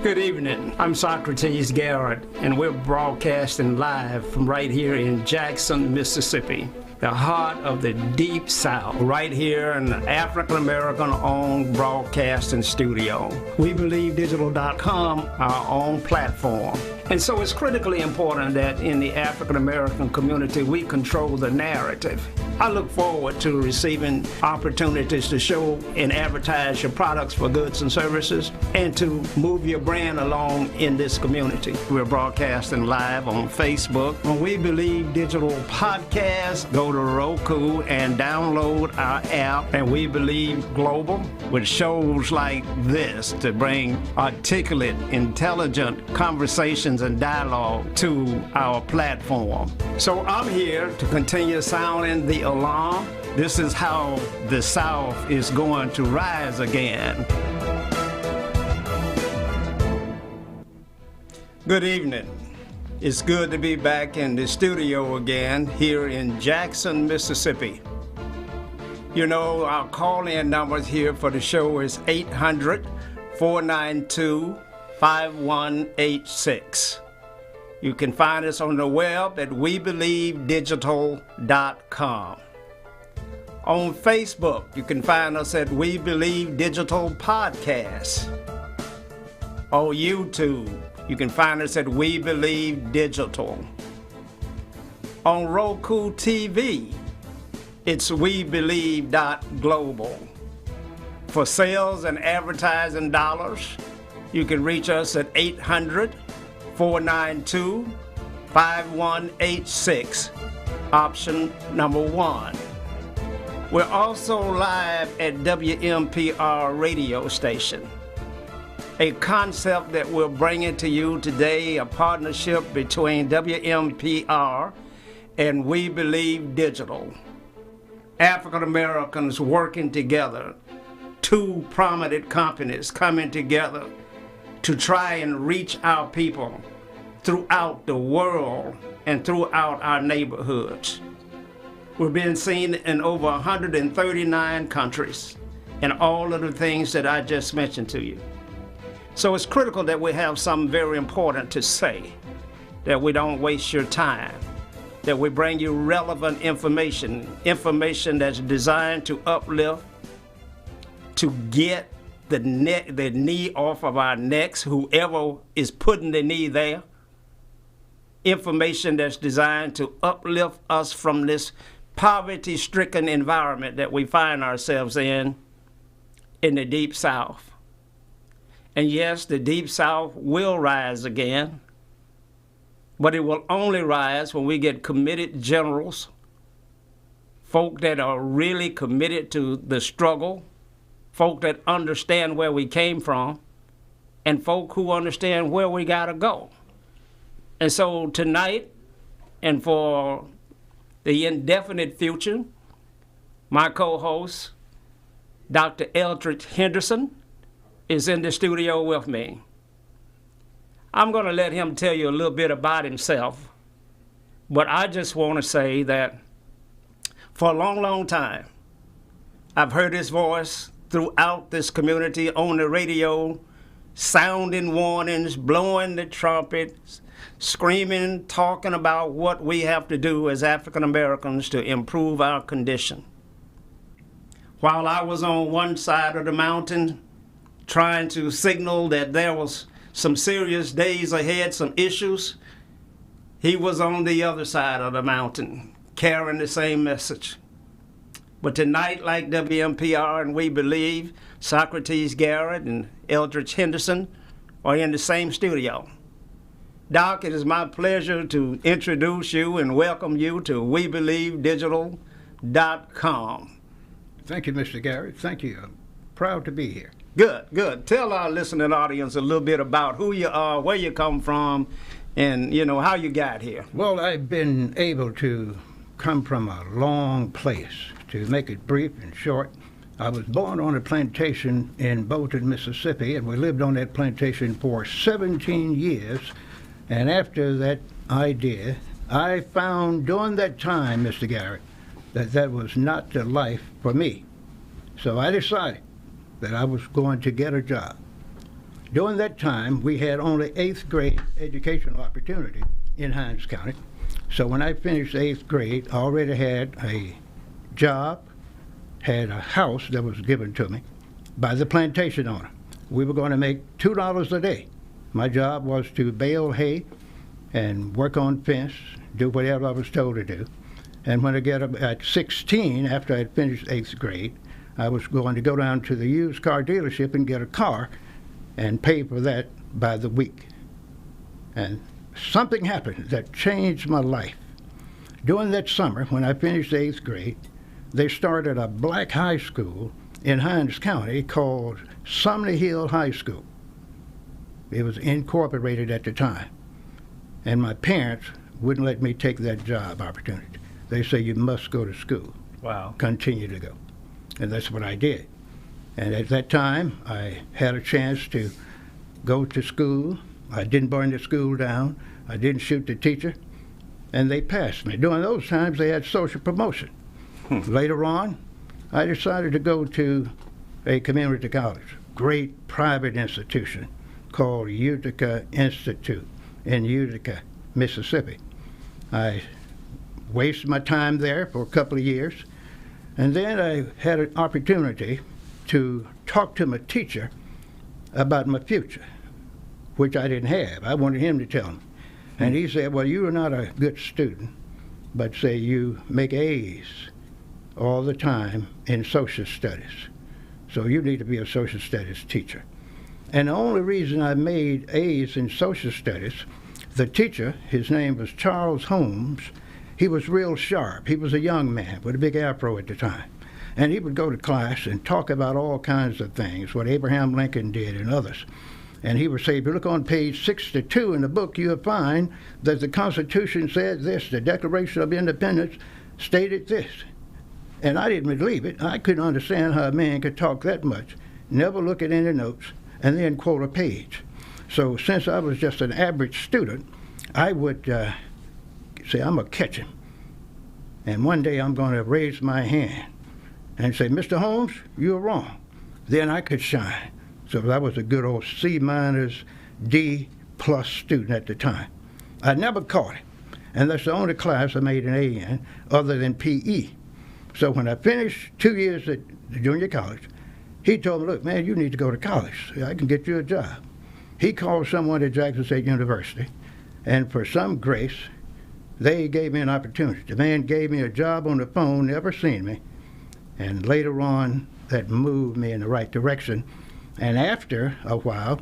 Good evening. I'm Socrates Garrett, and we're broadcasting live from right here in Jackson, Mississippi, the heart of the Deep South, right here in the African-American-owned broadcasting studio. WeBelieveDigital.com, our own platform. And so it's critically important that in the African-American community, we control the narrative. I look forward to receiving opportunities to show and advertise your products for goods and services and to move your brand along in this community. We're broadcasting live on Facebook. When We Believe Digital Podcast, go to Roku and download our app, and We Believe Global, with shows like this to bring articulate, intelligent conversations and dialogue to our platform. So I'm here to continue sounding the alarm. This is how the South is going to rise again. Good evening. It's good to be back in the studio again here in Jackson, Mississippi. You know, our call-in numbers here for the show is 800-492-5186. You can find us on the web at WeBelieveDigital.com. On Facebook, you can find us at We Believe Digital Podcast. On YouTube, you can find us at We Believe Digital. On Roku TV, it's WeBelieve.global. For sales and advertising dollars, you can reach us at 800-492-5186, option number 1. We're also live at WMPR radio station. A concept that we're bringing to you today, a partnership between WMPR and We Believe Digital. African Americans working together, two prominent companies coming together to try and reach our people throughout the world and throughout our neighborhoods. We're being seen in over 139 countries and all of the things that I just mentioned to you. So it's critical that we have something very important to say, that we don't waste your time, that we bring you relevant information that's designed to uplift, to get the knee off of our necks, whoever is putting the knee there. Information that's designed to uplift us from this poverty-stricken environment that we find ourselves in the Deep South. And yes, the Deep South will rise again, but it will only rise when we get committed generals, folk that are really committed to the struggle, folk that understand where we came from, and folk who understand where we gotta go. And so tonight, and for the indefinite future, my co-host, Dr. Eldridge Henderson, is in the studio with me. I'm gonna let him tell you a little bit about himself, but I just wanna say that for a long, long time, I've heard his voice throughout this community on the radio, sounding warnings, blowing the trumpets, screaming, talking about what we have to do as African Americans to improve our condition. While I was on one side of the mountain trying to signal that there was some serious days ahead, some issues, he was on the other side of the mountain carrying the same message. But tonight, like WMPR and We Believe, Socrates Garrett and Eldridge Henderson are in the same studio. Doc, it is my pleasure to introduce you and welcome you to WeBelieveDigital.com. Thank you, Mr. Garrett. Thank you. I'm proud to be here. Good. Tell our listening audience a little bit about who you are, where you come from, and, how you got here. Well, I've been able to come from a long place. To make it brief and short, I was born on a plantation in Bolton, Mississippi, and we lived on that plantation for 17 years. And after that idea, I found during that time, Mr. Garrett, that was not the life for me. So I decided that I was going to get a job. During that time, we had only 8th grade educational opportunity in Hinds County. So when I finished 8th grade, I already had a job, had a house that was given to me by the plantation owner. We were going to make $2 a day. My job was to bale hay and work on fence, do whatever I was told to do. And when I got up at 16, after I had finished 8th grade, I was going to go down to the used car dealership and get a car and pay for that by the week. And something happened that changed my life. During that summer, when I finished 8th grade, they started a black high school in Hinds County called Sumner Hill High School. It was incorporated at the time. And my parents wouldn't let me take that job opportunity. They say, you must go to school. Wow. Continue to go. And that's what I did. And at that time, I had a chance to go to school. I didn't burn the school down. I didn't shoot the teacher. And they passed me. During those times, they had social promotion. Later on, I decided to go to a community college, great private institution called Utica Institute in Utica, Mississippi. I wasted my time there for a couple of years, And then I had an opportunity to talk to my teacher about my future, which I didn't have. I wanted him to tell me. And he said, well, you are not a good student, but say you make A's all the time in social studies. So you need to be a social studies teacher. And the only reason I made A's in social studies, the teacher, his name was Charles Holmes, he was real sharp. He was a young man with a big afro at the time. And he would go to class and talk about all kinds of things, what Abraham Lincoln did and others. And he would say, if you look on page 62 in the book, you'll find that the Constitution said this, the Declaration of Independence stated this. And I didn't believe it. I couldn't understand how a man could talk that much, never look at any notes, and then quote a page. So since I was just an average student, I would say, I'm going to catch him. And one day I'm going to raise my hand and say, Mr. Holmes, you're wrong. Then I could shine. So I was a good old C-, D+ student at the time. I never caught it. And that's the only class I made an A in other than PE. So when I finished 2 years at the junior college, he told me, look, man, you need to go to college. I can get you a job. He called someone at Jackson State University, and for some grace, they gave me an opportunity. The man gave me a job on the phone, never seen me, and later on, that moved me in the right direction. And after a while,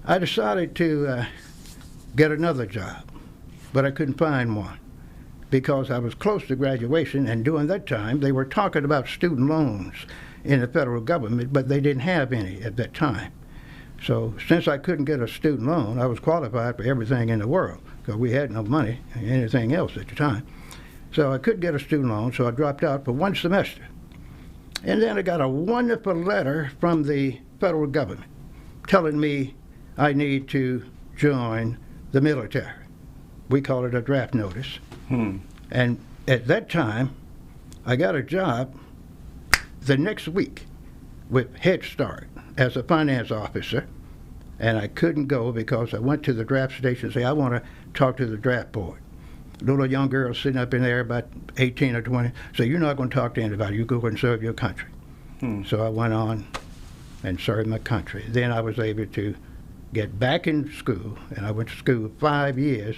I decided to get another job, but I couldn't find one because I was close to graduation, and during that time, they were talking about student loans in the federal government, but they didn't have any at that time. So since I couldn't get a student loan, I was qualified for everything in the world because we had no money and anything else at the time. So I couldn't get a student loan, so I dropped out for one semester. And then I got a wonderful letter from the federal government telling me I need to join the military. We call it a draft notice. And at that time, I got a job the next week with Head Start as a finance officer, and I couldn't go because I went to the draft station and said, I want to talk to the draft board. Little young girl sitting up in there about 18 or 20, so you're not going to talk to anybody, you go and serve your country. So I went on and served my country. Then I was able to get back in school, and I went to school 5 years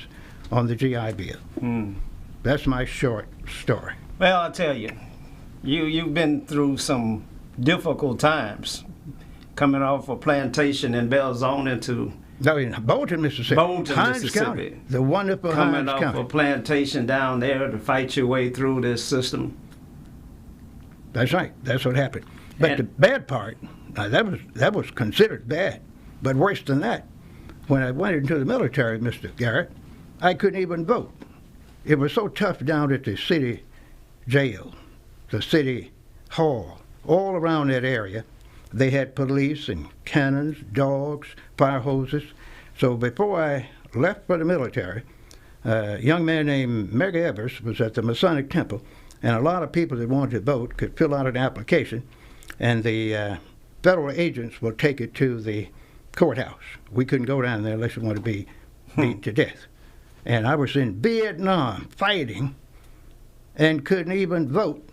on the GI Bill. That's my short story. Well, I'll tell you, you've been through some difficult times, coming off a plantation in Belzoni to in Bolton, Mississippi. Hines County, the wonderful coming Hines off County. a plantation down there to fight your way through this system. That's right. That's what happened. But the bad part, that was considered bad. But worse than that, when I went into the military, Mr. Garrett, I couldn't even vote. It was so tough down at the city jail, the city hall, all around that area. They had police and cannons, dogs, fire hoses. So before I left for the military, a young man named Meg Evers was at the Masonic Temple, and a lot of people that wanted to vote could fill out an application, and the federal agents will take it to the courthouse. We couldn't go down there unless we wanted to be beat to death. And I was in Vietnam fighting and couldn't even vote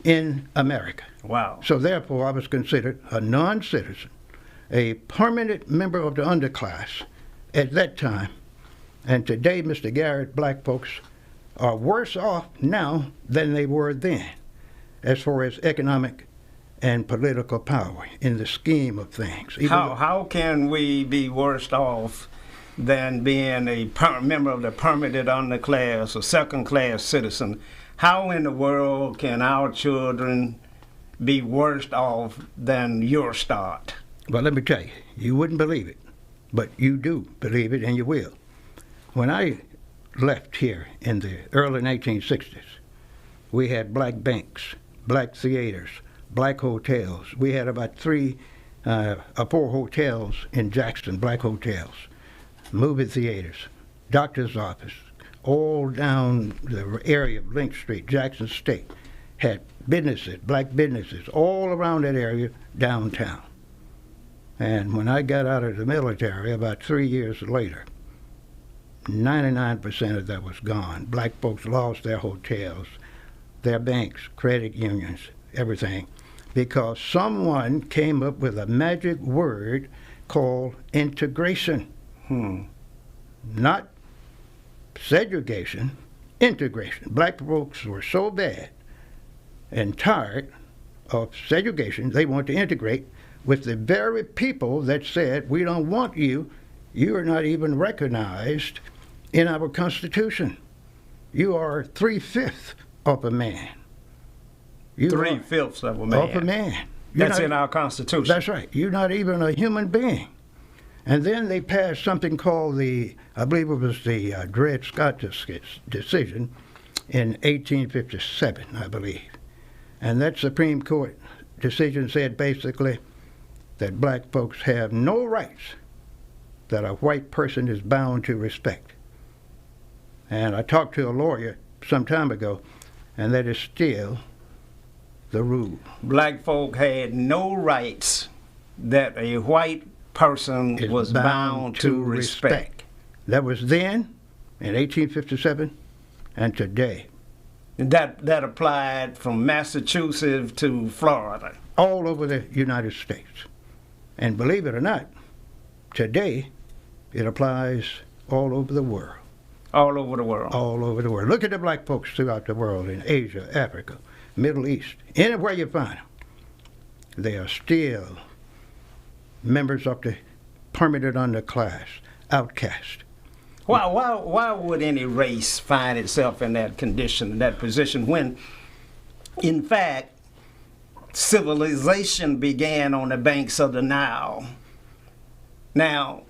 in America. Wow. So therefore, I was considered a non-citizen, a permanent member of the underclass at that time. And today, Mr. Garrett, black folks are worse off now than they were then, as far as economic and political power in the scheme of things. How can we be worse off than being a member of the permanent underclass or second-class citizen? How in the world can our children be worse off than your start? Well, let me tell you, you wouldn't believe it, but you do believe it, and you will. When I left here in the early 1960s, we had black banks, black theaters, black hotels. We had about 3 or 4 hotels in Jackson, black hotels, movie theaters, doctor's office, all down the area of Link Street, Jackson State, had businesses, black businesses, all around that area downtown. And when I got out of the military about 3 years later, 99% of that was gone. Black folks lost their hotels, their banks, credit unions, everything, because someone came up with a magic word called integration. Not segregation, integration. Black folks were so bad and tired of segregation, they want to integrate with the very people that said, we don't want you. You are not even recognized in our Constitution. You are 3/5 of a man. 3/5 of a man. Of a man. That's in our Constitution. That's right. You're not even a human being. And then they passed something called I believe it was the Dred Scott decision in 1857, I believe. And that Supreme Court decision said basically that black folks have no rights that a white person is bound to respect. And I talked to a lawyer some time ago, and that is still the rule. Black folk had no rights that a white person was bound to respect. That was then, in 1857, and today. That applied from Massachusetts to Florida. All over the United States. And believe it or not, today it applies all over the world. All over the world. All over the world. Look at the black folks throughout the world, in Asia, Africa, Middle East, anywhere you find them. They are still members of the permitted underclass, outcast. Why would any race find itself in that condition, in that position, when, in fact, civilization began on the banks of the Nile? Now,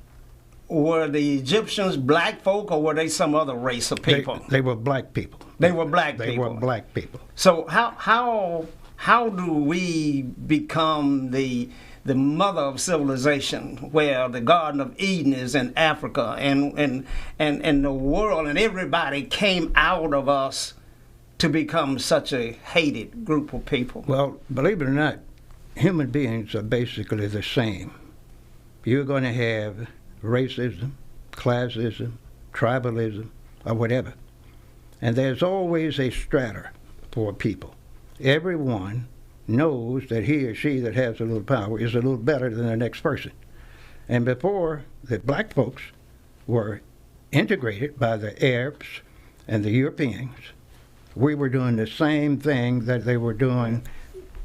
were the Egyptians black folk, or were they some other race of people? They were black people. They were black people. They were black people. So how do we become the mother of civilization, where the Garden of Eden is in Africa, and the world and everybody came out of us to become such a hated group of people? Well, believe it or not, human beings are basically the same. You're going to have racism, classism, tribalism, or whatever. And there's always a strata for people. Everyone knows that he or she that has a little power is a little better than the next person. And before the black folks were integrated by the Arabs and the Europeans, we were doing the same thing that they were doing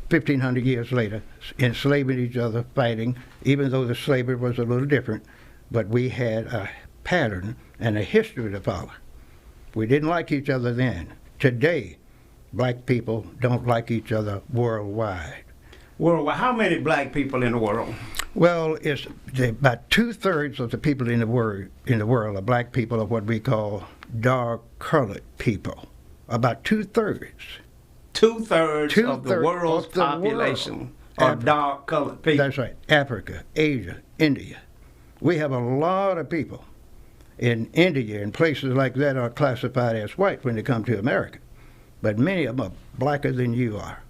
1,500 years later, enslaving each other, fighting, even though the slavery was a little different, but we had a pattern and a history to follow. We didn't like each other then. Today, black people don't like each other worldwide. Worldwide. How many black people in the world? Well, it's about 2/3 of the people in the world are black people, of what we call dark-colored people. About 2/3. 2/3 of the world's population are dark-colored people. That's right. Africa, Asia, India. We have a lot of people in India and places like that are classified as white when they come to America. But many of them are blacker than you are.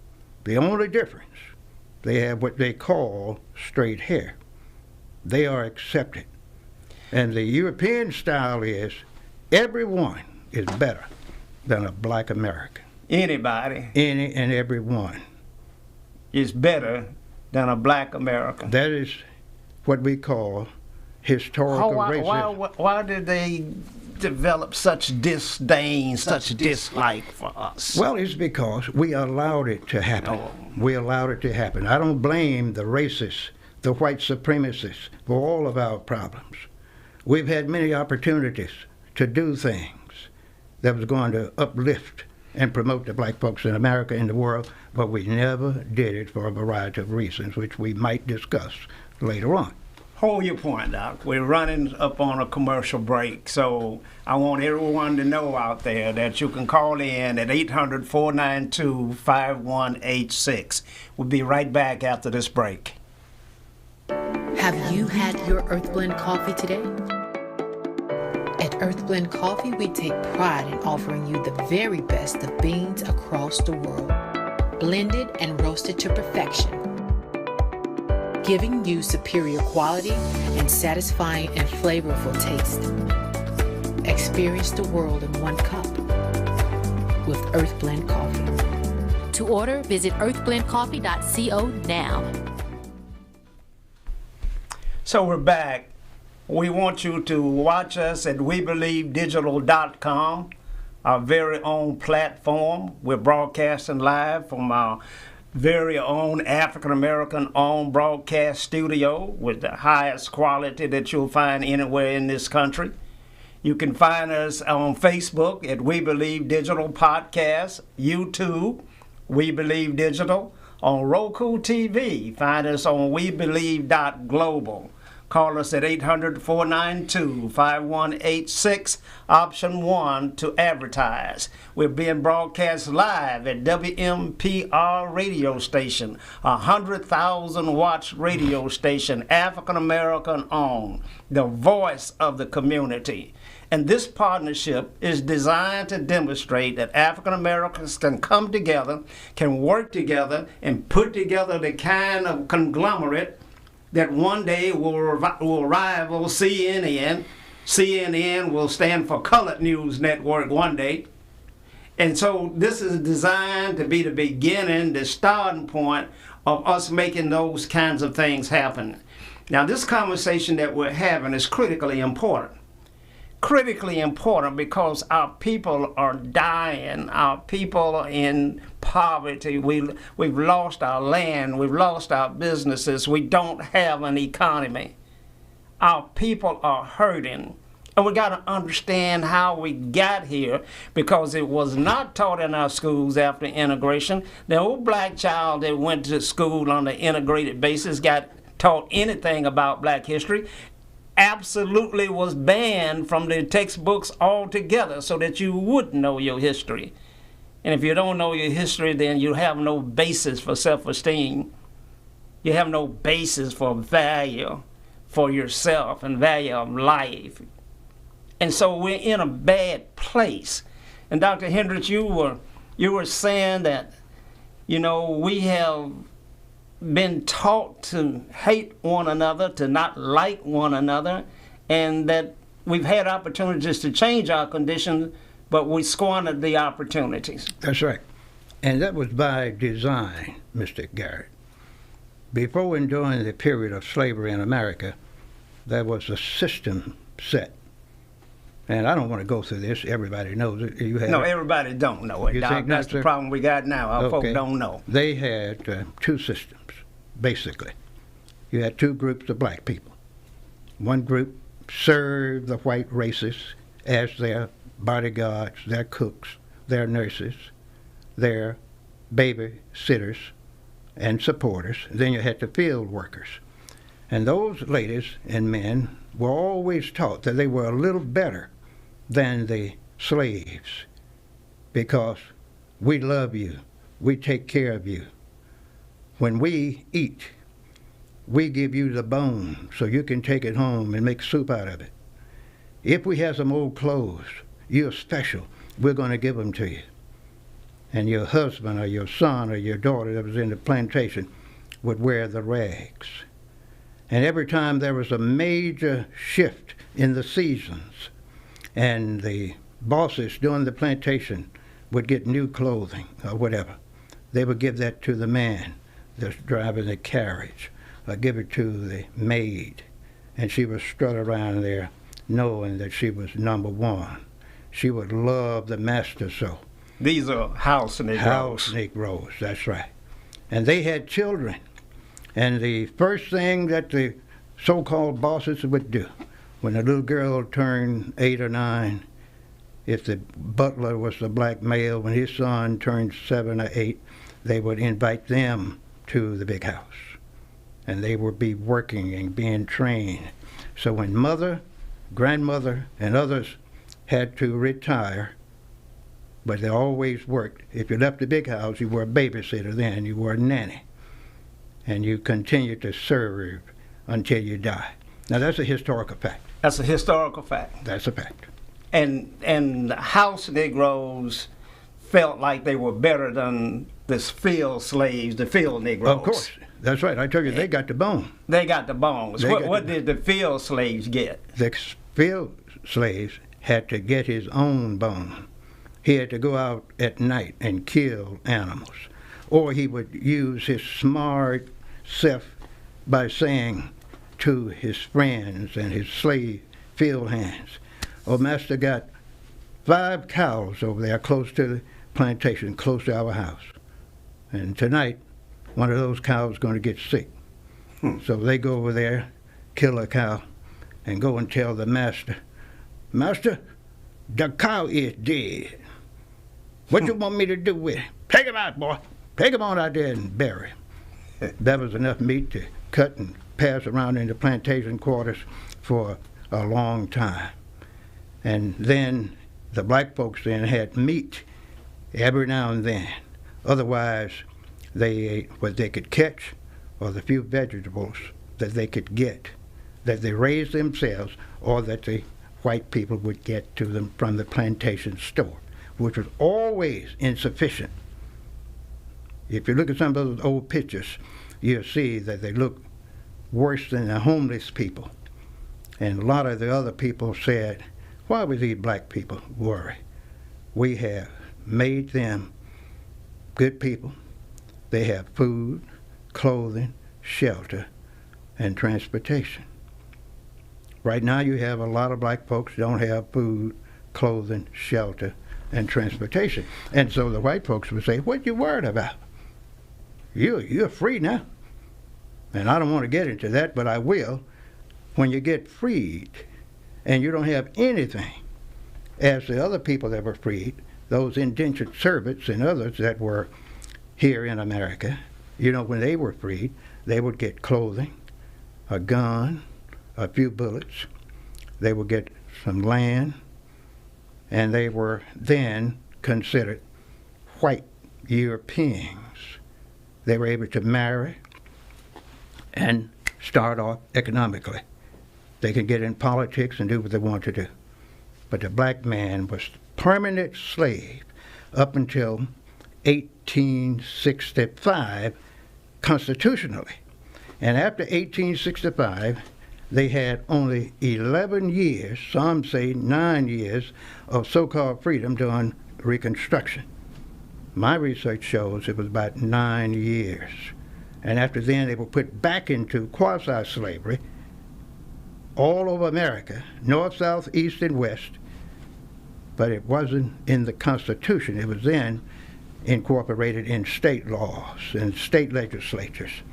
The only difference, they have what they call straight hair. They are accepted. And the European style is everyone is better than a black American. Anybody. Any and every one. Is better than a black American. That is what we call historical racism. Why did they develop such disdain, such dislike for us? Well, it's because we allowed it to happen. Oh. We allowed it to happen. I don't blame the racists, the white supremacists, for all of our problems. We've had many opportunities to do things that was going to uplift and promote the black folks in America and the world, but we never did it for a variety of reasons, which we might discuss later on. Hold your point, Doc. We're running up on a commercial break, so I want everyone to know out there that you can call in at 800-492-5186. We'll be right back after this break. Have you had your Earthblend coffee today? At Earthblend Coffee, we take pride in offering you the very best of beans across the world, blended and roasted to perfection, giving you superior quality and satisfying and flavorful taste. Experience the world in one cup. with Earth Blend Coffee. To order, visit earthblendcoffee.co now. So we're back. We want you to watch us at WeBelieveDigital.com, our very own platform. We're broadcasting live from our very own African-American owned broadcast studio with the highest quality that you'll find anywhere in this country. You can find us on Facebook at We Believe Digital Podcast, YouTube, We Believe Digital, on Roku TV. Find us on WeBelieve.global. Call us at 800-492-5186, option 1 to advertise. We're being broadcast live at Wmpr radio station, 100,000 watts radio station, African American owned, the voice of the community. And this partnership is designed to demonstrate that African Americans can come together, can work together, and put together the kind of conglomerate that one day will rival CNN. CNN will stand for Colored News Network one day. And so this is designed to be the beginning, the starting point of us making those kinds of things happen. Now, this conversation that we're having is critically important. Critically important because our people are dying. Our people are in poverty. We've lost our land. We've lost our businesses. We don't have an economy. Our people are hurting. And we got to understand how we got here, because it was not taught in our schools after integration. The old black child that went to school on the integrated basis got taught anything about black history absolutely was banned from the textbooks altogether so that you would know your history. And if you don't know your history, then you have no basis for self-esteem. You have no basis for value for yourself and value of life. And so we're in a bad place. And Dr. Hendricks, you were saying that, we have been taught to hate one another, to not like one another, and that we've had opportunities to change our conditions, but we squandered the opportunities. That's right. And that was by design, Mr. Garrett. Before and during the period of slavery in America, there was a system set. And I don't want to go through this. Everybody knows it. Everybody don't know it, Doc. That's the problem we got now. Our folk don't know. They had two systems, basically. You had two groups of black people. One group served the white races as their bodyguards, their cooks, their nurses, their babysitters and supporters. Then you had the field workers. And those ladies and men were always taught that they were a little better than the slaves, because we love you, we take care of you. When we eat, we give you the bone so you can take it home and make soup out of it. If we have some old clothes, you're special, we're going to give them to you. And your husband or your son or your daughter that was in the plantation would wear the rags. And every time there was a major shift in the seasons, and the bosses doing the plantation would get new clothing or whatever, they would give that to the man that's driving the carriage, or give it to the maid, and she would strut around there knowing that she was number one. She would love the master so. These are house Negroes. House Negroes, that's right. And they had children. And the first thing that the so-called bosses would do, when a little girl turned 8 or 9, if the butler was the black male, when his son turned 7 or 8, they would invite them to the big house. And they would be working and being trained. So when mother, grandmother, and others had to retire, but they always worked. If you left the big house, you were a babysitter then, you were a nanny. And you continue to serve until you die. Now that's a historical fact. That's a historical fact. That's a fact. And the house Negroes felt like they were better than the field slaves, the field Negroes. Of course. That's right. I told you they got the bone. They got the bones. What did the field slaves get? The field slaves had to get his own bone. he had to go out at night and kill animals. Or he would use his smart self by saying to his friends and his slave field hands, "Oh, Master got 5 cows over there close to the plantation, close to our house. And tonight, one of those cows is going to get sick." So they go over there, kill a cow, and go and tell the master, "Master, the cow is dead. What you want me to do with it? Take him out, boy. Take him on out there and bury him." That was enough meat to cut and pass around in the plantation quarters for a long time. And then the black folks then had meat every now and then. Otherwise, they ate what they could catch or the few vegetables that they could get, that they raised themselves, or that the white people would get to them from the plantation store, which was always insufficient. If you look at some of those old pictures, you'll see that they look worse than the homeless people. And a lot of the other people said, "Why would these black people worry? We have made them good people. They have food, clothing, shelter, and transportation." Right now you have a lot of black folks don't have food, clothing, shelter, and transportation. And so the white folks would say, "What you worried about? You're free now." And I don't want to get into that, but I will. When you get freed and you don't have anything, as the other people that were freed, those indentured servants and others that were here in America, when they were freed, they would get clothing, a gun, a few bullets. They would get some land, and they were then considered white Europeans. They were able to marry and start off economically. They could get in politics and do what they wanted to do. But the black man was permanent slave up until 1865 constitutionally. And after 1865, they had only 11 years, some say 9 years, of so-called freedom during Reconstruction. My research shows it was about 9 years. And after then, they were put back into quasi-slavery all over America, north, south, east, and west. But it wasn't in the Constitution. It was then incorporated in state laws and state legislatures,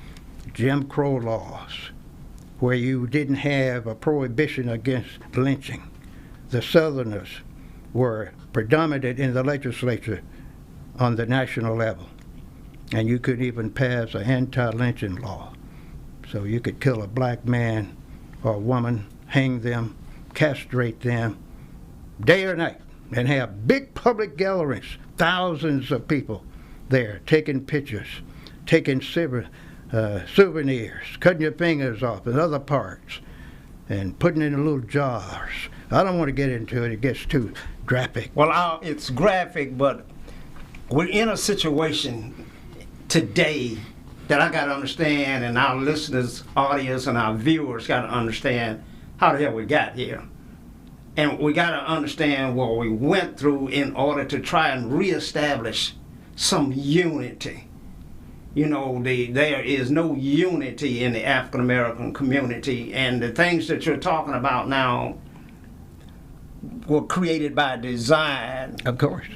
Jim Crow laws, where you didn't have a prohibition against lynching. The Southerners were predominant in the legislature on the national level, and you could even pass an anti-lynching law. So you could kill a black man or a woman, hang them, castrate them, day or night, and have big public gatherings, thousands of people there taking pictures, taking souvenirs, cutting your fingers off and other parts, and putting in little jars. I don't want to get into it. It gets too graphic. Well, it's graphic, but we're in a situation today that I got to understand, and our listeners, audience, and our viewers got to understand how the hell we got here. And we got to understand what we went through in order to try and reestablish some unity. There is no unity in the African American community, and the things that you're talking about now were created by design. Of course.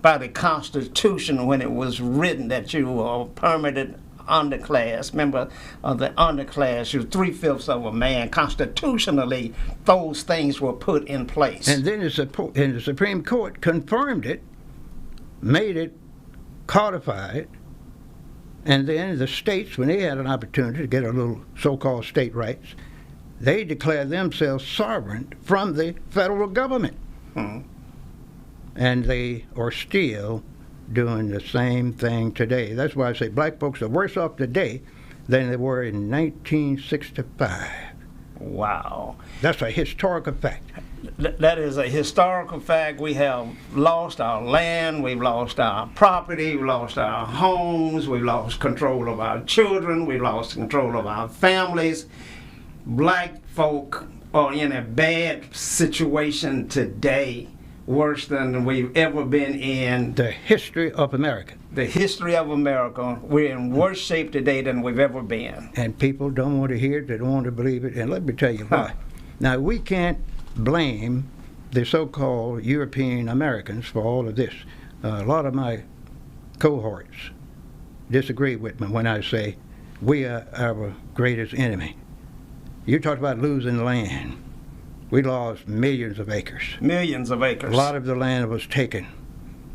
By the Constitution when it was written that you were a permanent underclass, member of the underclass, you're 3/5 of a man. Constitutionally, those things were put in place. And then the Supreme Court confirmed it, made it codified, and then the states, when they had an opportunity to get a little so-called state rights, they declared themselves sovereign from the federal government. And they are still doing the same thing today. That's why I say black folks are worse off today than they were in 1965. Wow. That's a historical fact. That is a historical fact. We have lost our land, we've lost our property, we've lost our homes, we've lost control of our children, we've lost control of our families. Black folk are in a bad situation today worse than we've ever been in the history of America. The history of America. We're in worse shape today than we've ever been. And people don't want to hear it, they don't want to believe it, and let me tell you why. Now, we can't blame the so-called European Americans for all of this. A lot of my cohorts disagree with me when I say we are our greatest enemy. You talked about losing land. We lost millions of acres. Millions of acres. A lot of the land was taken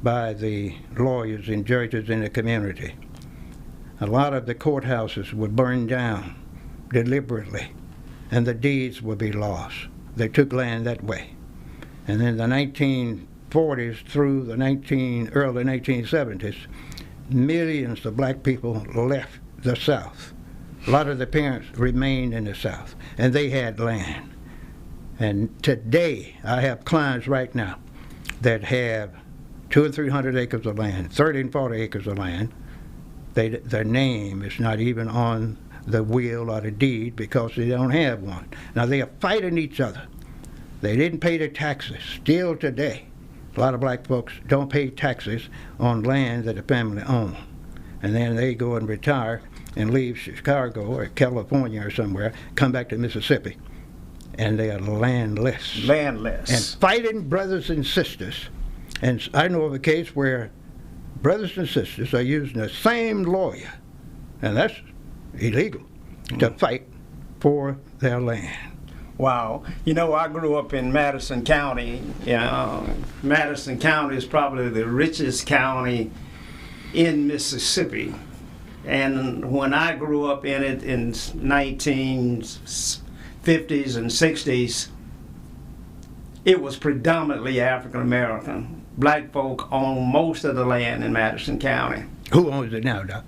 by the lawyers and judges in the community. A lot of the courthouses were burned down deliberately, and the deeds would be lost. They took land that way. And in the 1940s through the early 1970s, millions of black people left the South. A lot of the parents remained in the South, and they had land. And today, I have clients right now that have 200 or 300 acres of land, 30 and 40 acres of land. Their name is not even on the will or the deed because they don't have one. Now, they are fighting each other. They didn't pay their taxes. Still today, a lot of black folks don't pay taxes on land that the family owns. And then they go and retire and leave Chicago or California or somewhere, come back to Mississippi, and they are landless. Landless. And fighting brothers and sisters. And I know of a case where brothers and sisters are using the same lawyer, and that's illegal, to fight for their land. Wow. You know, I grew up in Madison County. Madison County is probably the richest county in Mississippi. And when I grew up in it in 1950s and 60s, it was predominantly African American. Black folk own most of the land in Madison County. Who owns it now, Doc?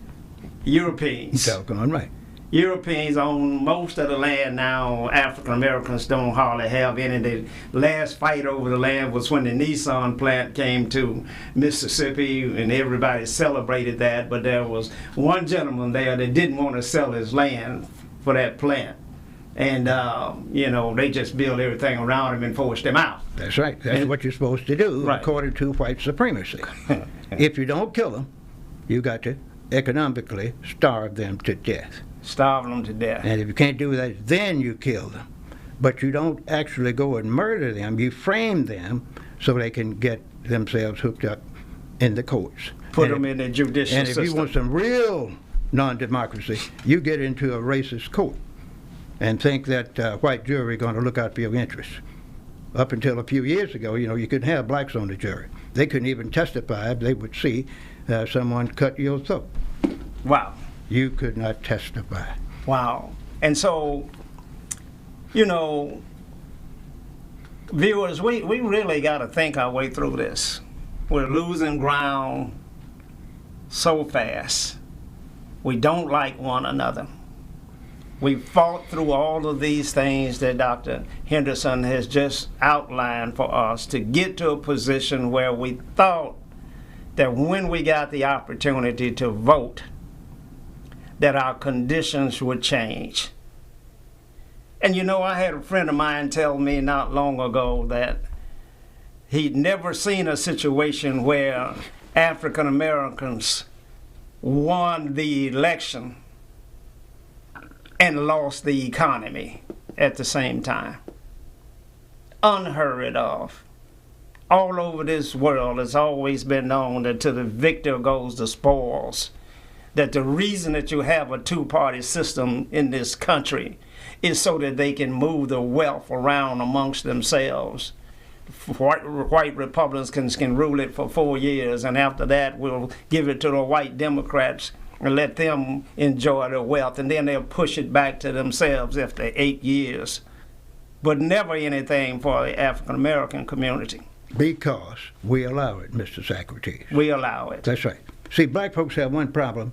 Europeans. Doggone right. Europeans own most of the land now. African Americans don't hardly have any. The last fight over the land was when the Nissan plant came to Mississippi, and everybody celebrated that. But there was one gentleman there that didn't want to sell his land for that plant. And, they just built everything around him and forced him out. That's right. That's what you're supposed to do, right, according to white supremacy. If you don't kill them, you got to economically starve them to death. Starve them to death. And if you can't do that, then you kill them. But you don't actually go and murder them. You frame them so they can get themselves hooked up in the courts. Put them in the judicial system. And if you want some real non-democracy, you get into a racist court and think that white jury are going to look out for your interests. Up until a few years ago, you couldn't have blacks on the jury. They couldn't even testify if they would see someone cut your throat. Wow. You could not testify. Wow. And so, viewers, we really got to think our way through this. We're losing ground so fast. We don't like one another. We fought through all of these things that Dr. Henderson has just outlined for us to get to a position where we thought that when we got the opportunity to vote, that our conditions would change. And I had a friend of mine tell me not long ago that he'd never seen a situation where African Americans won the election and lost the economy at the same time. Unheard of. All over this world, it's always been known that to the victor goes the spoils. That the reason that you have a two-party system in this country is so that they can move the wealth around amongst themselves. White Republicans can rule it for 4 years, and after that we'll give it to the white Democrats and let them enjoy the wealth, and then they'll push it back to themselves after 8 years. But never anything for the African American community. Because we allow it, Mr. Socrates. We allow it. That's right. See, black folks have one problem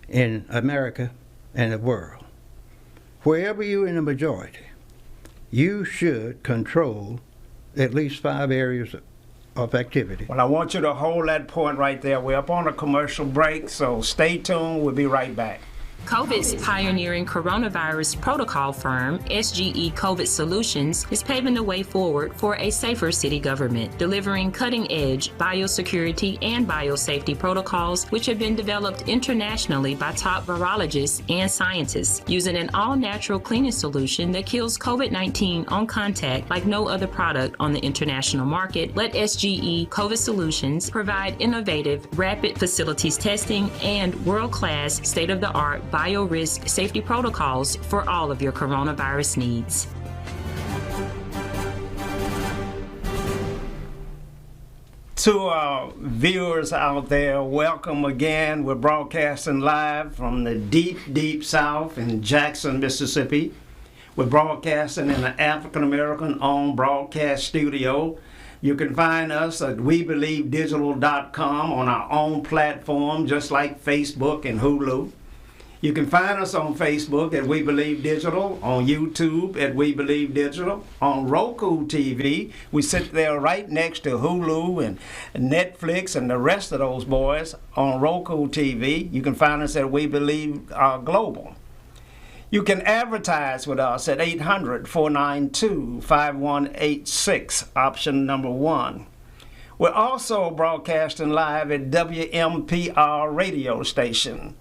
in America and the world. Wherever you're in the majority, you should control at least 5 areas of activity. Well, I want you to hold that point right there. We're up on a commercial break, so stay tuned. We'll be right back. COVID's pioneering coronavirus protocol firm, S2-E COVID Solutions, is paving the way forward for a safer city government, delivering cutting-edge biosecurity and biosafety protocols which have been developed internationally by top virologists and scientists, using an all-natural cleaning solution that kills COVID-19 on contact like no other product on the international market. Let S2-E COVID Solutions provide innovative, rapid facilities testing and world-class, state-of-the-art biorisk safety protocols for all of your coronavirus needs. To our viewers out there, welcome again. We're broadcasting live from the deep, deep South in Jackson, Mississippi. We're broadcasting in an African-American-owned broadcast studio. You can find us at WeBelieveDigital.com on our own platform, just like Facebook and Hulu. You can find us on Facebook at We Believe Digital, on YouTube at We Believe Digital, on Roku TV. We sit there right next to Hulu and Netflix and the rest of those boys on Roku TV. You can find us at We Believe Global. You can advertise with us at 800-492-5186, option number 1. We're also broadcasting live at Wmpr radio station,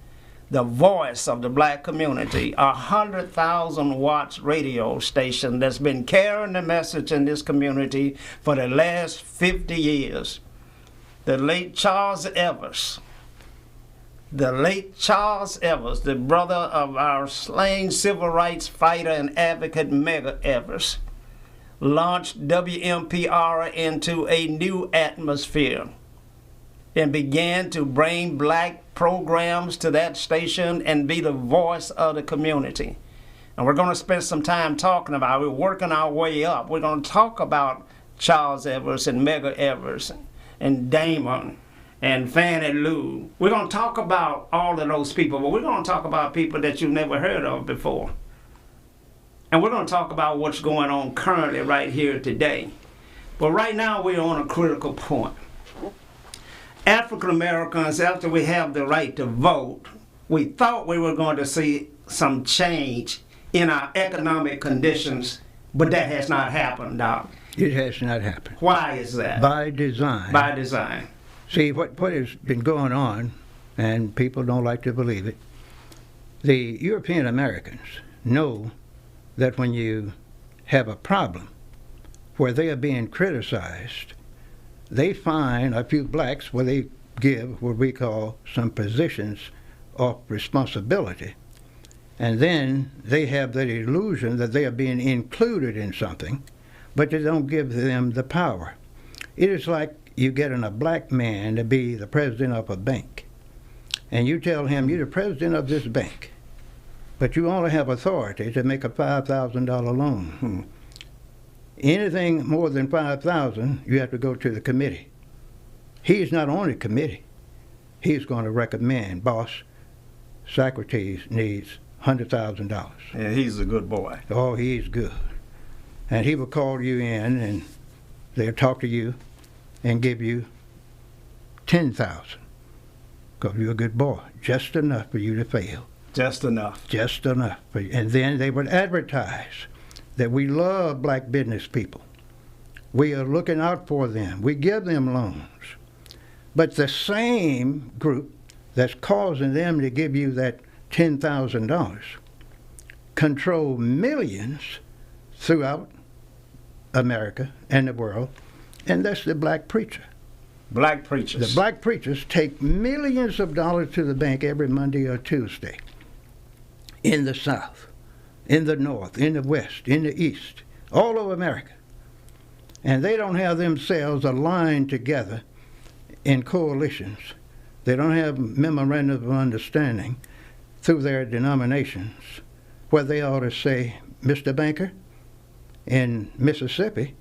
the voice of the black community, a 100,000 watts radio station that's been carrying the message in this community for the last 50 years. The late Charles Evers, the brother of our slain civil rights fighter and advocate Medgar Evers, launched WMPR into a new atmosphere and began to bring black programs to that station and be the voice of the community. And we're going to spend some time talking about it. We're working our way up. We're going to talk about Charles Evers and Medgar Evers and Damon and Fannie Lou. We're going to talk about all of those people, but we're going to talk about people that you've never heard of before. And we're going to talk about what's going on currently right here today. But right now we're on a critical point. African Americans, after we have the right to vote, we thought we were going to see some change in our economic conditions, but that has not happened, Doc. It has not happened. Why is that? By design. By design. See, what has been going on, and people don't like to believe it, the European Americans know that when you have a problem where they are being criticized, they find a few blacks where they give what we call some positions of responsibility. And then they have that illusion that they are being included in something, but they don't give them the power. It is like you getting a black man to be the president of a bank. And you tell him, you're the president of this bank, but you only have authority to make a $5,000 loan. Anything more than $5,000, you have to go to the committee. He's not on the committee. He's going to recommend, boss, Socrates needs $100,000. Yeah, he's a good boy. Oh, he's good. And he will call you in, and they'll talk to you and give you $10,000 because you're a good boy, just enough for you to fail. Just enough. Just enough. And then they would advertise that we love black business people. We are looking out for them. We give them loans. But the same group that's causing them to give you that $10,000 control millions throughout America and the world, and that's the black preacher. Black preachers. The black preachers take millions of dollars to the bank every Monday or Tuesday in the South, in the North, in the West, in the East, all over America. And they don't have themselves aligned together in coalitions. They don't have memorandums of understanding through their denominations where they ought to say, Mr. Banker, in Mississippi,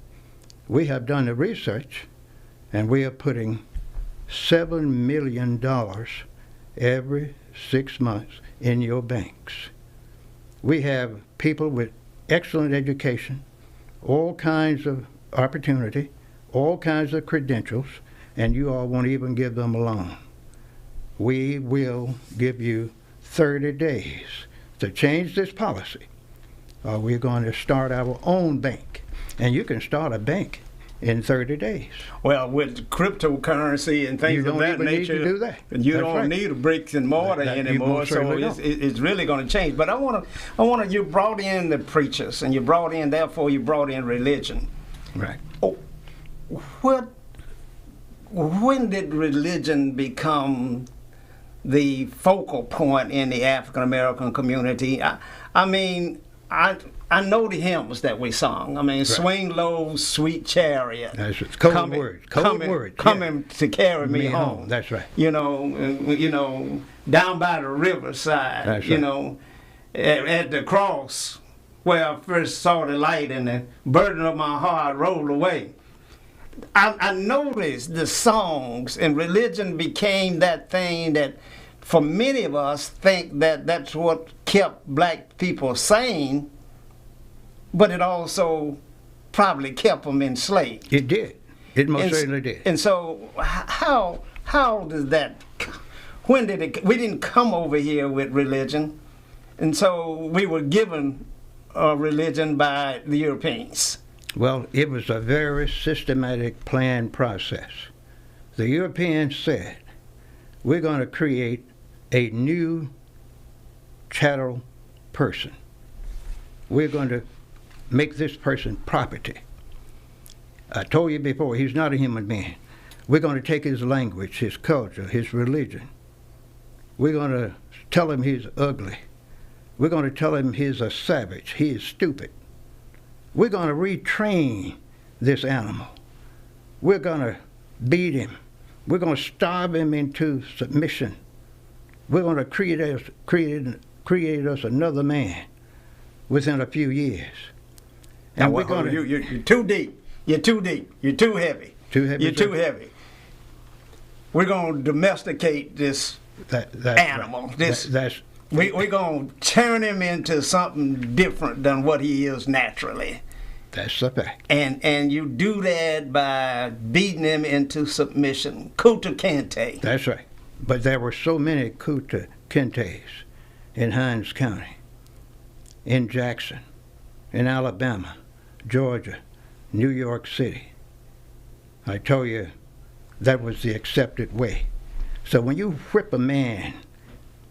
we have done the research and we are putting $7 million every 6 months in your banks. We have people with excellent education, all kinds of opportunity, all kinds of credentials, and you all won't even give them a loan. We will give you 30 days to change this policy, or we're going to start our own bank. And you can start a bank in 30 days. Well, with cryptocurrency and things of that nature, need to do that. You don't need a bricks and mortar anymore, so it's really going to change. But I want to. You brought in the preachers, and you brought in religion. Right. Oh, when did religion become the focal point in the African American community? I mean, I know the hymns that we sung. I mean, right. Swing low, sweet chariot. That's right. Cold word. Coming to carry me home. That's right. You know, down by the riverside. That's right. You know, at the cross where I first saw the light and the burden of my heart rolled away. I noticed the songs, and religion became that thing that, for many of us, think that that's what kept black people sane, but it also probably kept them enslaved. It did. It most certainly did. And so, how does that? When did it? We didn't come over here with religion, and so we were given religion by the Europeans. Well, it was a very systematic planned process. The Europeans said, we're going to create a new chattel person. We're going to make this person property. I told you before, he's not a human being. We're going to take his language, his culture, his religion. We're going to tell him he's ugly. We're going to tell him he's a savage, he is stupid. We're going to retrain this animal. We're going to beat him. We're going to starve him into submission. We're going to create us another man within a few years. And we're going to... You're too deep. You're too deep. You're too heavy. Too heavy? You're too heavy. We're going to domesticate this animal. Right. We're going to turn him into something different than what he is naturally. That's the fact. And you do that by beating him into submission. Kuta Kinte. That's right. But there were so many Kuta Kintes in Hinds County, in Jackson, in Alabama, Georgia, New York City. I told you that was the accepted way. So when you whip a man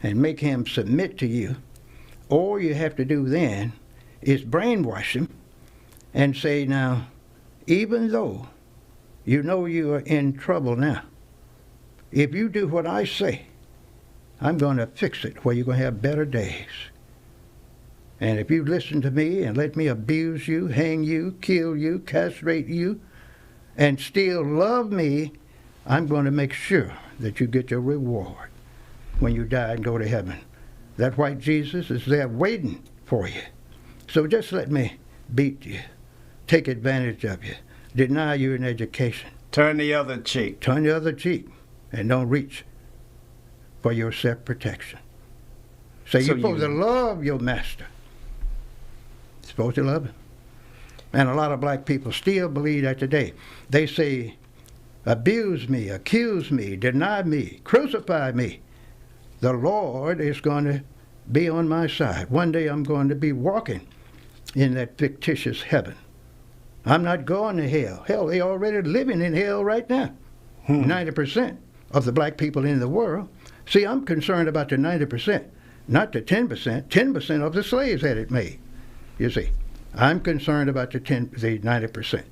and make him submit to you, all you have to do then is brainwash him and say, now, even though you know you are in trouble now, if you do what I say, I'm going to fix it where you're going to have better days. And if you listen to me and let me abuse you, hang you, kill you, castrate you, and still love me, I'm going to make sure that you get your reward when you die and go to heaven. That white Jesus is there waiting for you. So just let me beat you, take advantage of you, deny you an education. Turn the other cheek. Turn the other cheek, and don't reach for your self-protection. So you're supposed to love your master. You're supposed to love him. And a lot of black people still believe that today. They say, abuse me, accuse me, deny me, crucify me. The Lord is going to be on my side. One day I'm going to be walking in that fictitious heaven. I'm not going to hell. Hell, they're already living in hell right now. 90% of the black people in the world. See, I'm concerned about the 90%, not the 10%. 10% of the slaves had it made. You see, I'm concerned about the 90%.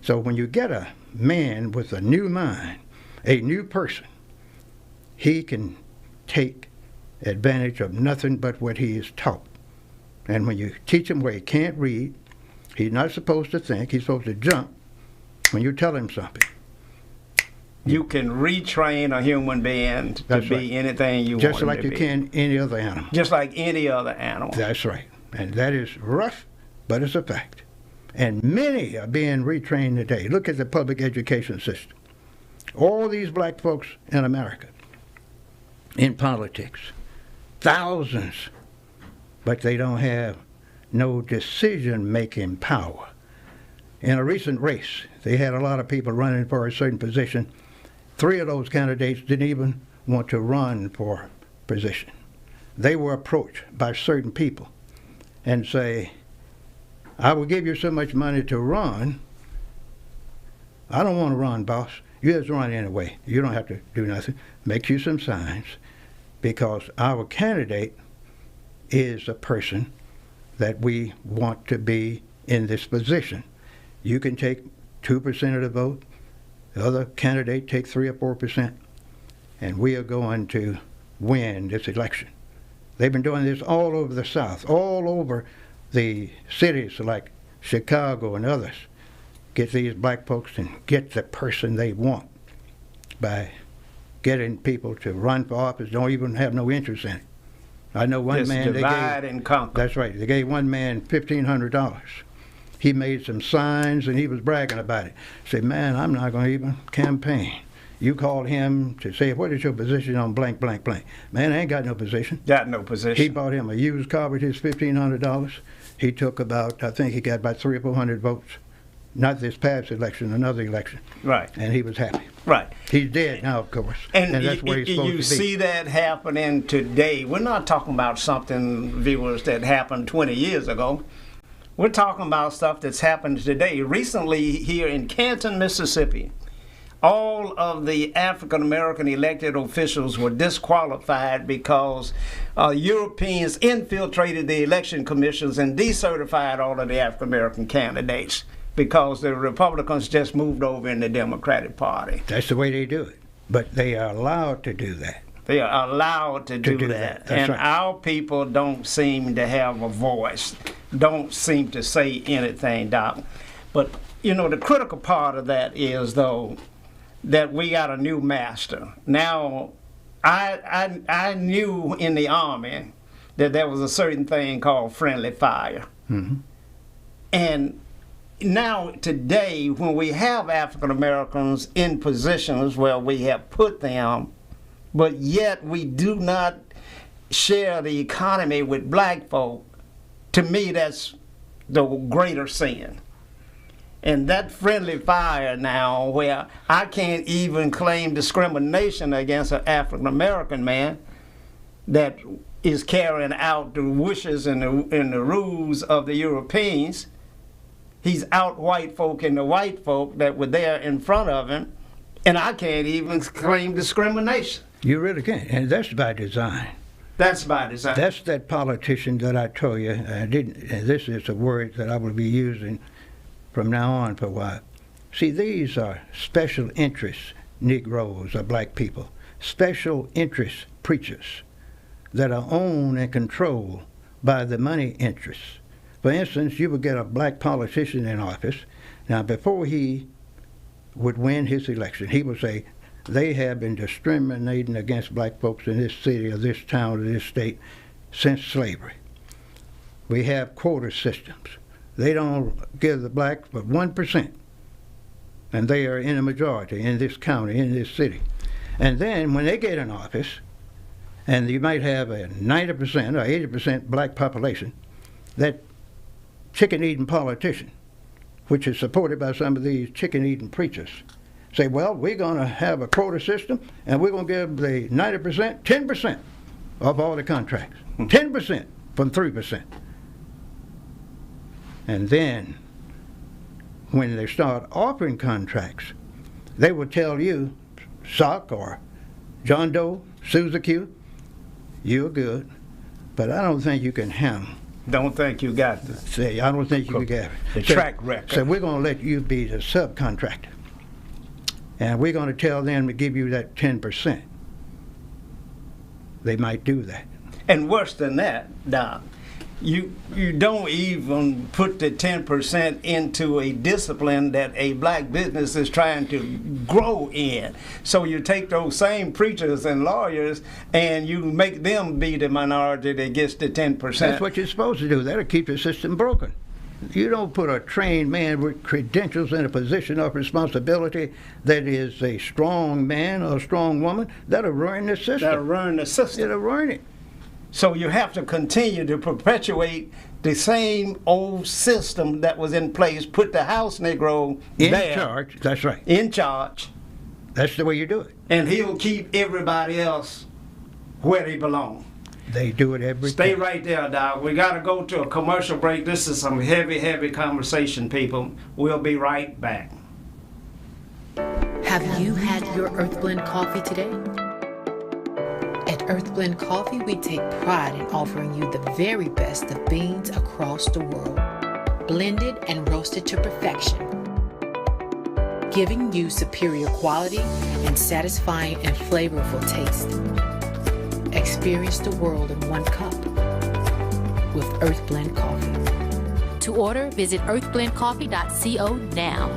So when you get a man with a new mind, a new person, he can take advantage of nothing but what he is taught. And when you teach him where he can't read, he's not supposed to think, he's supposed to jump when you tell him something. You can retrain a human being to be anything you want just like you can any other animal. Just like any other animal. That's right. And that is rough, but it's a fact. And many are being retrained today. Look at the public education system. All these black folks in America, in politics, thousands, but they don't have no decision-making power. In a recent race, they had a lot of people running for a certain position. 3 of those candidates didn't even want to run for position. they were approached by certain people and say, I will give you so much money to run. I don't want to run, boss. You just run anyway. You don't have to do nothing. Make you some signs, because our candidate is a person that we want to be in this position. You can take 2% of the vote. The other candidate take 3 or 4%, and we are going to win this election. They've been doing this all over the South, all over the cities like Chicago and others. Get these black folks and get the person they want by getting people to run for office, don't even have no interest in it. I know one Just man, divide and conquer. That's right. They gave one man $1,500. He made some signs and he was bragging about it. Said, man, I'm not going to even campaign. You called him to say, what is your position on blank, blank, blank? Man, I ain't got no position. Got no position. He bought him a used car with his $1,500. He took about, I think he got about 300 or 400 votes. Not this past election, another election. Right. And he was happy. Right. He's dead now, of course. And that's where he's supposed to be. You see that happening today. We're not talking about something, viewers, that happened 20 years ago. We're talking about stuff that's happened today. Recently, here in Canton, Mississippi, all of the African-American elected officials were disqualified because Europeans infiltrated the election commissions and decertified all of the African-American candidates because the Republicans just moved over in the Democratic Party. That's the way they do it. But they are allowed to do that. They are allowed to do that. And right. Our people don't seem to have a voice, don't seem to say anything, Doc. But, you know, the critical part of that is, though, that we got a new master. Now, I knew in the Army that there was a certain thing called friendly fire. Mm-hmm. And now, today, when we have African Americans in positions where we have put them, but yet we do not share the economy with black folk, to me, that's the greater sin. And that friendly fire now, where I can't even claim discrimination against an African American man that is carrying out the wishes and the rules of the Europeans. He's out white folk and the white folk that were there in front of him, and I can't even claim discrimination. You really can't, and that's by design. That's by design. That's that politician that I told you. And this is a word that I will be using from now on for a while. See, these are special interest Negroes or black people, special interest preachers that are owned and controlled by the money interests. For instance, you would get a black politician in office. Now, before he would win his election, he would say, they have been discriminating against black folks in this city or this town or this state since slavery. We have quota systems. They don't give the blacks but 1%. And they are in a majority in this county, in this city. And then when they get in office, and you might have a 90% or 80% black population, that chicken-eating politician, which is supported by some of these chicken-eating preachers, say, well, we're going to have a quota system, and we're going to give the 90% 10% of all the contracts. 10% from 3%. And then, when they start offering contracts, they will tell you, Sock or John Doe, Susie Q, you're good, but I don't think you can handle. Don't think you got the. Say, I don't think you can get it. The track record. So we're going to let you be the subcontractor. And we're going to tell them to give you that 10%. They might do that. And worse than that, Doc, you don't even put the 10% into a discipline that a black business is trying to grow in. So you take those same preachers and lawyers and you make them be the minority that gets the 10%. That's what you're supposed to do. That'll keep the system broken. You don't put a trained man with credentials in a position of responsibility that is a strong man or a strong woman. That'll ruin the system. That'll ruin the system. It'll ruin it. So you have to continue to perpetuate the same old system that was in place, put the house Negro in there. charge, that's right. In charge. That's the way you do it. And he'll keep everybody else where they belong. They do it every Stay time. right there, Doc. We got to go to a commercial break. This is some heavy, heavy conversation, people. We'll be right back. Have you had your Earthblend coffee today? At Earthblend Coffee, we take pride in offering you the very best of beans across the world, blended and roasted to perfection, giving you superior quality and satisfying and flavorful taste. Experience the world in one cup with Earthblend Coffee. To order, visit earthblendcoffee.co now.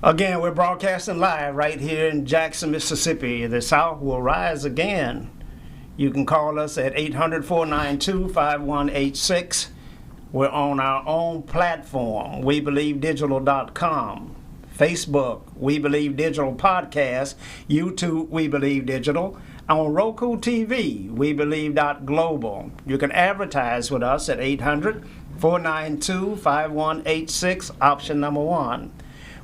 Again, we're broadcasting live right here in Jackson, Mississippi. The South will rise again. You can call us at 800-492-5186. We're on our own platform, WeBelieveDigital.com, Facebook, We Believe Digital Podcast, YouTube, We Believe Digital, on Roku TV, WeBelieve.global. You can advertise with us at 800-492-5186, option number 1.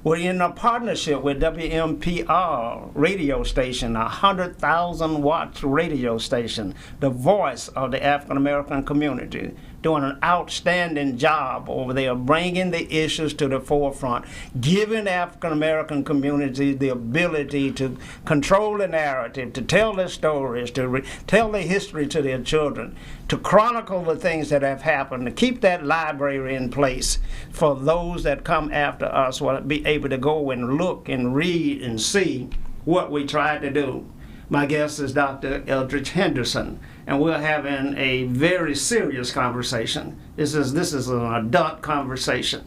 We're in a partnership with Wmpr radio station, a 100,000 watts radio station, the voice of the African American community, doing an outstanding job over there, bringing the issues to the forefront, giving the African American community the ability to control the narrative, to tell their stories, to tell their history to their children, to chronicle the things that have happened, to keep that library in place for those that come after us will be able to go and look and read and see what we tried to do. My guest is Dr. Eldridge Henderson, and we're having a very serious conversation. This is an adult conversation.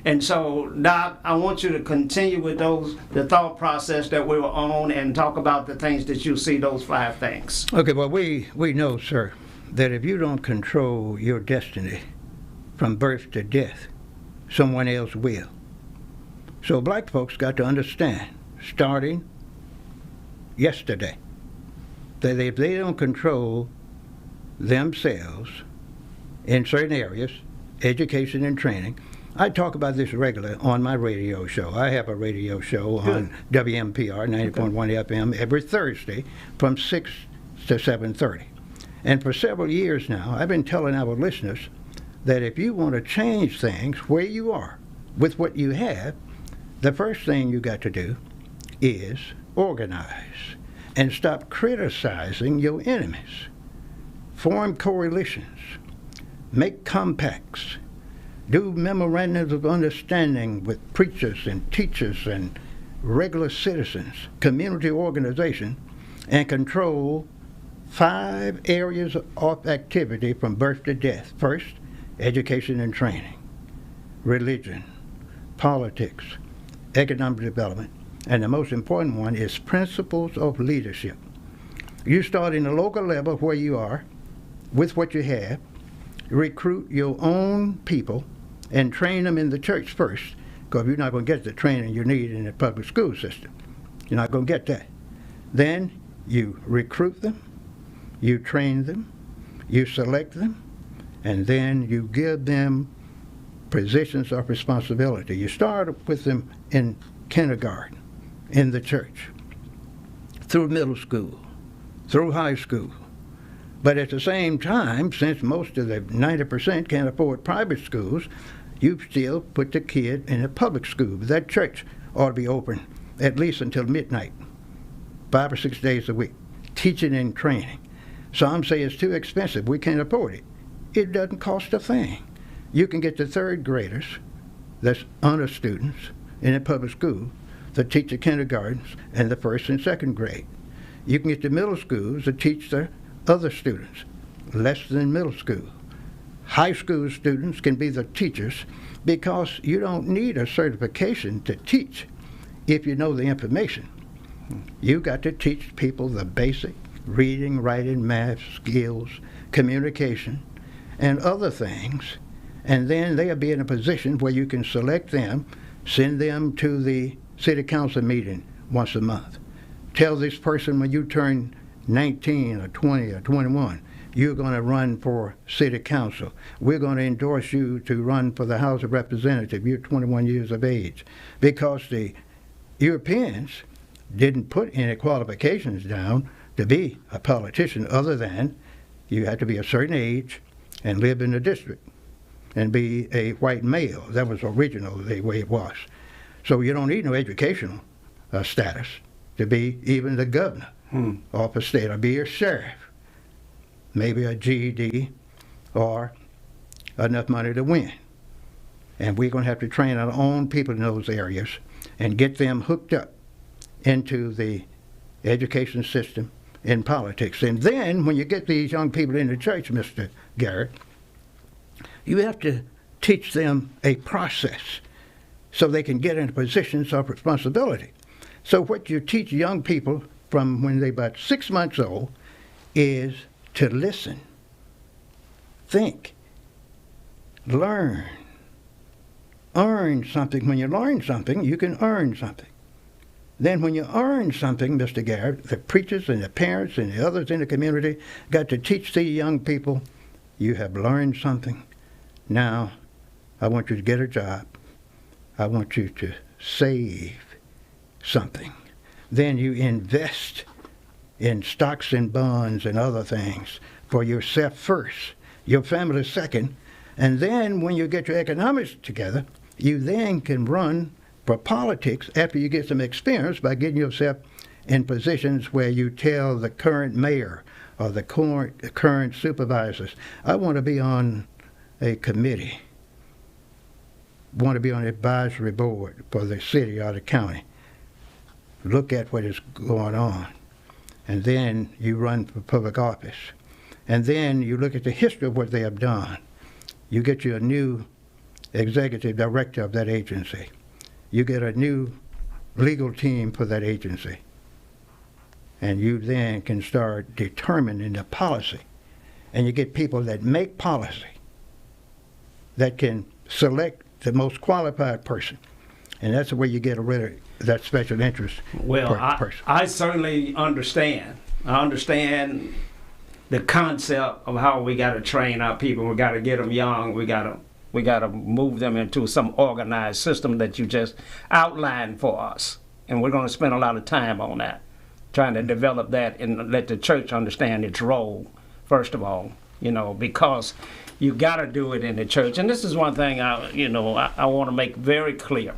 And so, Doc, I want you to continue with the thought process that we were on and talk about the things that you see, those 5 things. Okay, well, we know, sir, that if you don't control your destiny from birth to death, someone else will. So black folks got to understand, starting yesterday, that if they don't control themselves in certain areas, education and training. I talk about this regularly on my radio show. I have a radio show on Wmpr 90.1 FM every Thursday from 6 to 7:30. And for several years now, I've been telling our listeners that if you want to change things where you are with what you have, the first thing you got to do is organize and stop criticizing your enemies. Form coalitions, make compacts, do memorandums of understanding with preachers and teachers and regular citizens, community organization, and control 5 areas of activity from birth to death. First, education and training, religion, politics, economic development, and the most important one is principles of leadership. You start in the local level where you are with what you have, recruit your own people, and train them in the church first, because you're not going to get the training you need in the public school system. You're not going to get that. Then you recruit them, you train them, you select them, and then you give them positions of responsibility. You start with them in kindergarten, in the church, through middle school, through high school. But at the same time, since most of the 90% can't afford private schools, you still put the kid in a public school. But that church ought to be open at least until midnight, 5 or 6 days a week, teaching and training. Some say it's too expensive. We can't afford it. It doesn't cost a thing. You can get the 3rd graders, that's honor students, in a public school, to teach the kindergartens and the 1st and 2nd grade. You can get the middle schools to teach the other students, less than middle school. High school students can be the teachers because you don't need a certification to teach if you know the information. You got to teach people the basic reading, writing, math skills, communication, and other things, and then they'll be in a position where you can select them, send them to the city council meeting once a month. Tell this person when you turn 19 or 20 or 21, you're going to run for city council. We're going to endorse you to run for the House of Representatives. You're 21 years of age. Because the Europeans didn't put any qualifications down to be a politician other than you had to be a certain age and live in the district and be a white male. That was originally the way it was. So you don't need no educational status to be even the governor of a state or be a sheriff. Maybe a GED or enough money to win. And we're going to have to train our own people in those areas and get them hooked up into the education system in politics. And then when you get these young people in the church, Mr. Garrett, you have to teach them a process so they can get into positions of responsibility. So what you teach young people from when they're about 6 months old is to listen, think, learn, earn something. When you learn something, you can earn something. Then when you earn something, Mr. Garrett, the preachers and the parents and the others in the community got to teach the young people, you have learned something. Now, I want you to get a job. I want you to save something. Then you invest in stocks and bonds and other things for yourself first, your family second, and then when you get your economics together, you then can run for politics after you get some experience by getting yourself in positions where you tell the current mayor or the current supervisors, I want to be on a committee, want to be on an advisory board for the city or the county. Look at what is going on. And then you run for public office. And then you look at the history of what they have done. You get you a new executive director of that agency. You get a new legal team for that agency. And you then can start determining the policy. And you get people that make policy that can select the most qualified person. And that's the way you get rid of that special interest person. I certainly understand. I understand the concept of how we got to train our people. We got to get them young. We got to move them into some organized system that you just outlined for us. And we're going to spend a lot of time on that, trying to develop that and let the church understand its role, first of all, because you got to do it in the church. And this is one thing I want to make very clear.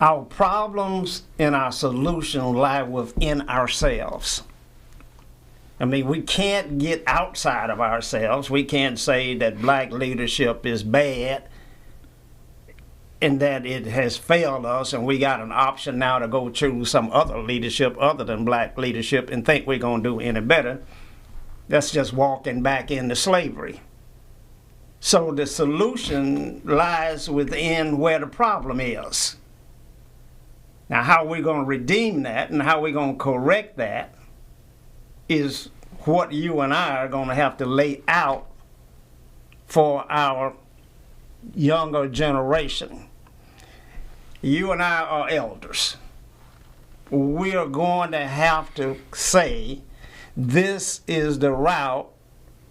Our problems and our solution lie within ourselves. I mean, we can't get outside of ourselves. We can't say that black leadership is bad and that it has failed us and we got an option now to go choose some other leadership other than black leadership and think we're going to do any better. That's just walking back into slavery. So the solution lies within where the problem is. Now, how we're going to redeem that and how we're going to correct that is what you and I are going to have to lay out for our younger generation. You and I are elders. We are going to have to say, this is the route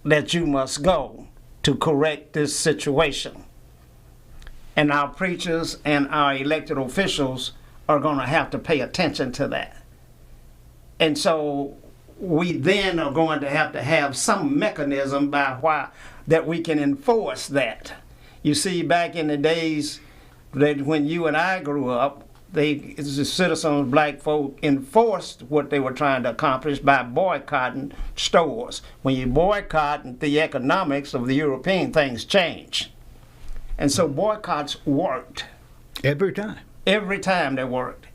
that you must go to correct this situation. And our preachers and our elected officials are going to have to pay attention to that. And so we then are going to have some mechanism that we can enforce that. You see, back in the days that when you and I grew up, the citizens, black folk, enforced what they were trying to accomplish by boycotting stores. When you boycott the economics of the European, things change. And so boycotts worked. Every time. Every time they worked.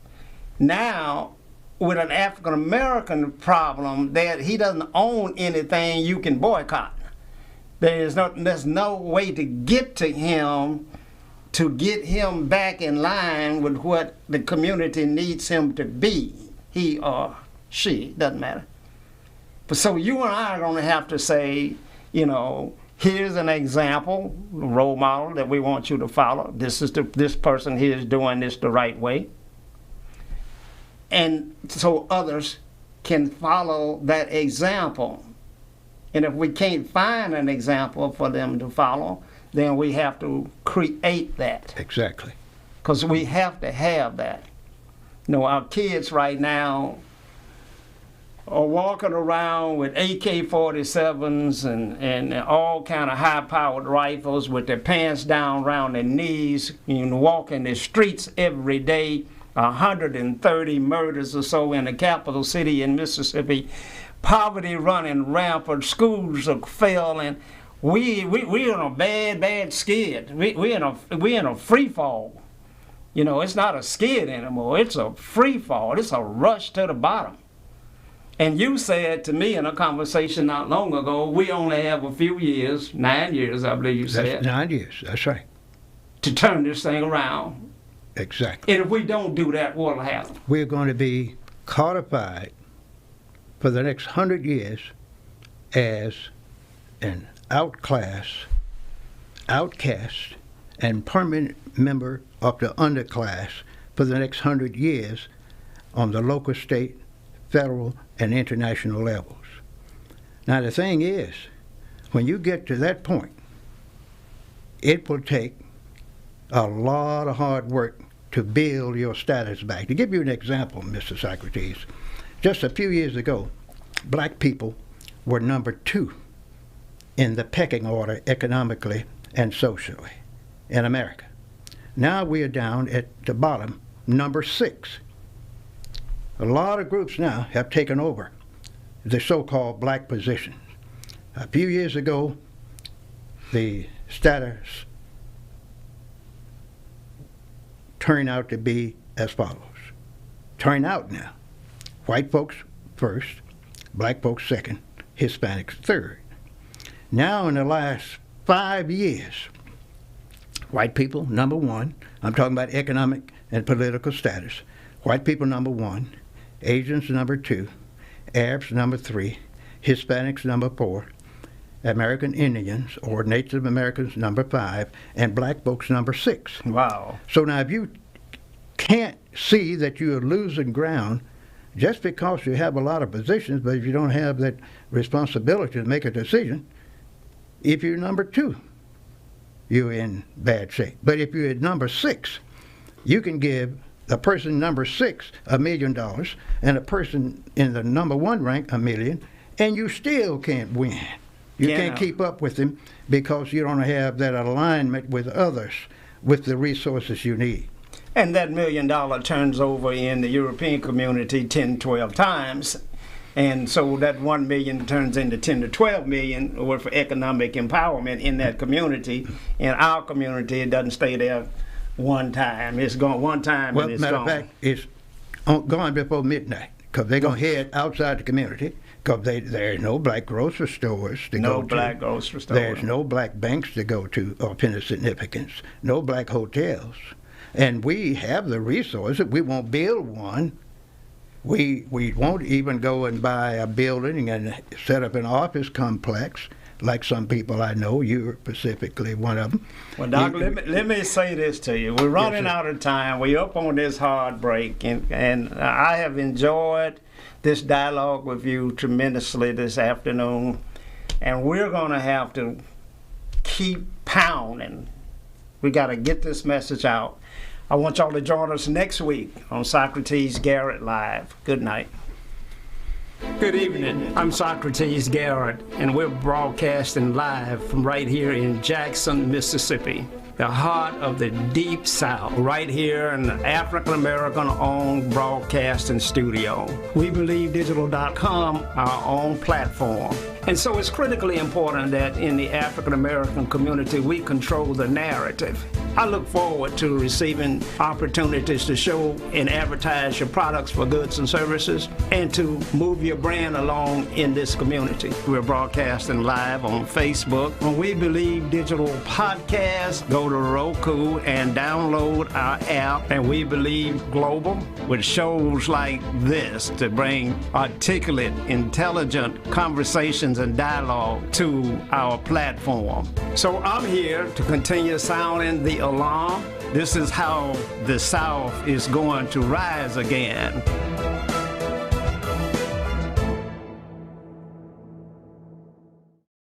Now, with an African American problem, that he doesn't own anything you can boycott. There's no way to get to him to get him back in line with what the community needs him to be. He or she, doesn't matter. But so you and I are going to have to say, here's an example, role model that we want you to follow. This person here is doing this the right way. And so others can follow that example. And if we can't find an example for them to follow, then we have to create that. Exactly. Because we have to have that. Our kids right now, are walking around with AK-47s and all kind of high-powered rifles with their pants down around their knees, walking the streets every day. 130 murders or so in the capital city in Mississippi. Poverty running rampant. Schools are failing. We're in a bad skid. We're in a free fall. It's not a skid anymore. It's a free fall. It's a rush to the bottom. And you said to me in a conversation not long ago, we only have a few years, 9 years, I believe you said. That's 9 years, that's right. To turn this thing around. Exactly. And if we don't do that, what will happen? We're going to be codified for the next 100 years as an outcast, and permanent member of the underclass for the next 100 years on the local, state, federal, and international levels. Now, the thing is, when you get to that point, it will take a lot of hard work to build your status back. To give you an example, Mr. Socrates, just a few years ago, black people were number 2 in the pecking order economically and socially in America. Now we are down at the bottom, number 6. A lot of groups now have taken over the so-called black positions. A few years ago, the status turned out to be as follows. Turn out now. White folks first, black folks second, Hispanics third. Now in the last 5 years, white people, number 1. I'm talking about economic and political status. White people, number 1. Asians, number 2. Arabs, number 3. Hispanics, number 4. American Indians, or Native Americans, number 5. And black folks, number 6. Wow. So now if you can't see that you're losing ground just because you have a lot of positions, but if you don't have that responsibility to make a decision, if you're number 2, you're in bad shape. But if you're at number 6, you can give a person number 6 $1 million and a person in the number 1 rank $1 million, and you still can't win. You can't keep up with them because you don't have that alignment with others with the resources you need. And that $1 million turns over in the European community 10, 12 times. And so that 1 million turns into 10 to 12 million worth of economic empowerment in that community. In our community, it doesn't stay there one time. It's gone one time and it's gone. Well, matter of fact, it's gone before midnight because they're going to head outside the community because there's no black grocery stores to go to. No black grocery stores. There's no black banks to go to of any significance. No black hotels. And we have the resources. We won't build one. We won't even go and buy a building and set up an office complex like some people I know. You're specifically one of them. Well, Doc, let me say this to you. We're running out of time. We're up on this hard break, and I have enjoyed this dialogue with you tremendously this afternoon, and we're going to have to keep pounding. We got to get this message out. I want y'all to join us next week on Socrates Garrett Live. Good night. Good evening. I'm Socrates Garrett, and we're broadcasting live from right here in Jackson, Mississippi, the heart of the Deep South, right here in the African-American-owned broadcasting studio. We believe digital.com, our own platform. And so it's critically important that in the African-American community, we control the narrative. I look forward to receiving opportunities to show and advertise your products for goods and services and to move your brand along in this community. We're broadcasting live on Facebook. When We Believe Digital Podcast, go to Roku and download our app, and We Believe Global, with shows like this to bring articulate, intelligent conversations and dialogue to our platform. So I'm here to continue sounding the alarm. This is how the South is going to rise again.